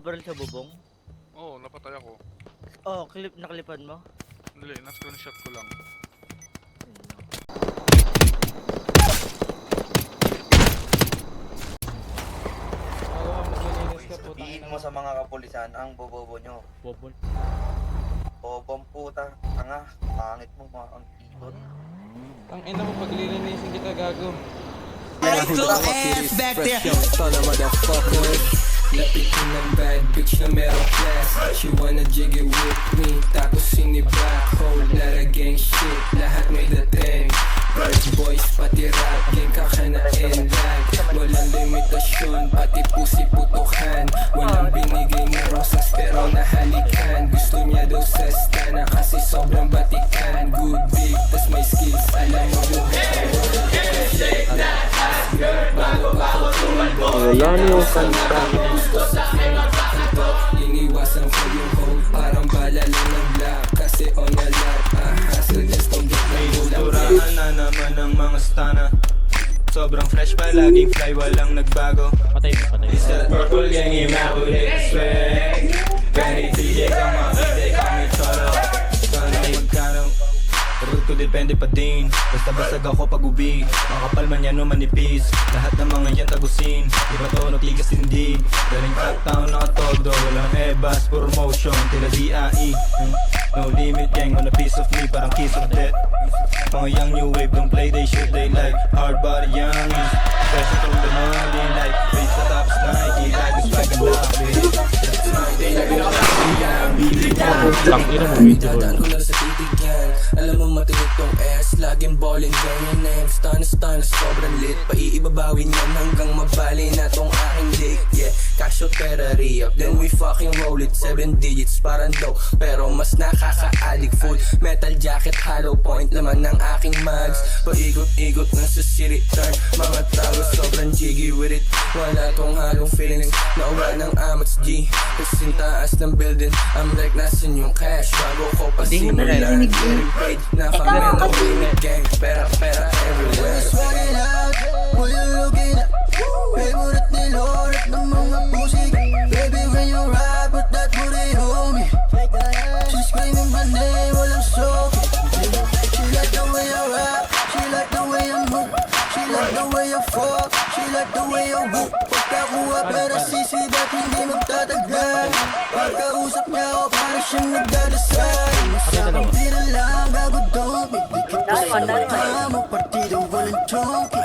Baril sa bubong? Oo, napatay ako. Oh, nakalipan mo? Hindi, na-screenshot ko lang. Sabihin mo sa mga kapulisan ang bobobo nyo. Bobol. Bobong puta, tanga, pangit mo mga ang ikot. Ang ina mo paglilinisin kita gago. Back there. Lapitin ng bad bitch na merong class. She wanna jig it with me. Tapos sinibak hole, not a gang shit. Lahat may dating. Bird boys pati rap, gang kakanain lag. Walang limitasyon, pati pusi putukan. Walang binigay na rosas pero nahalikan. Gusto niya daw sa stana kasi sobrang batikan. Good big, tas may skills, alam mo yung Ayan yung kanta. iniwasan ko yung home, parang bala lang ng black. Kasi on a lap, so just don't get my Turahan na naman ng mga stana. Sobrang fresh pa, laging fly, walang nagbago. Patay. Isa purple gang, immaculate swag. Kahit DJ ka makita, kami cholo. Kano magkano, road ko depende pa din. Basta basag ako pag ubi. Makapal man yan o manipis. Lahat ng mga yan tagusin. Iba to nakligas hindi. Galing uptown nakatodo. Walang ebas, puro motion. Tila DIE. No limit gang on a piece of me. Parang kiss of death. Mga young new wave don't play, they shoot, they like hard body youngies. Fresh from the money like face sa tops Nike. Like this swag and Lang ina mo, medyo dadaan ko na sa titig yan. Alam mo matinig tong S, laging ballin' ganyan na yung stun, sobrang lit. Paiibabawin yan hanggang mabali na tong aking dick. Yeah, cash out pera re-up, then we fucking roll it. 7 digits parang dope, pero mas nakaka-addict. Full metal jacket, hollow point laman ng aking mags. Paikot-ikot na sa city turn, mga tao sobrang jiggy with it. Wala tong halong feelings, nauwa ng amats G. Kasing taas ng building, I'm like nasan yung cash. Bago ko pasimulan, getting paid. Nakamendo limit gang, pera everywhere. Swag it out, what you looking at? Favorite nilorat ng mga pusik. Baby when you ride, put that booty on me. She's screaming my name, walang soki. She like the way I rap, she like the way I move. She like the way I fuck, she like the way I whoop. Pagkakuha pera sisi, ba't hindi magtatagal? Pagkausap niya ako, parang siyang nagdadasal. Masarap di na lang, gago doon. May dikit pa sa mata mo, partido walang chonky.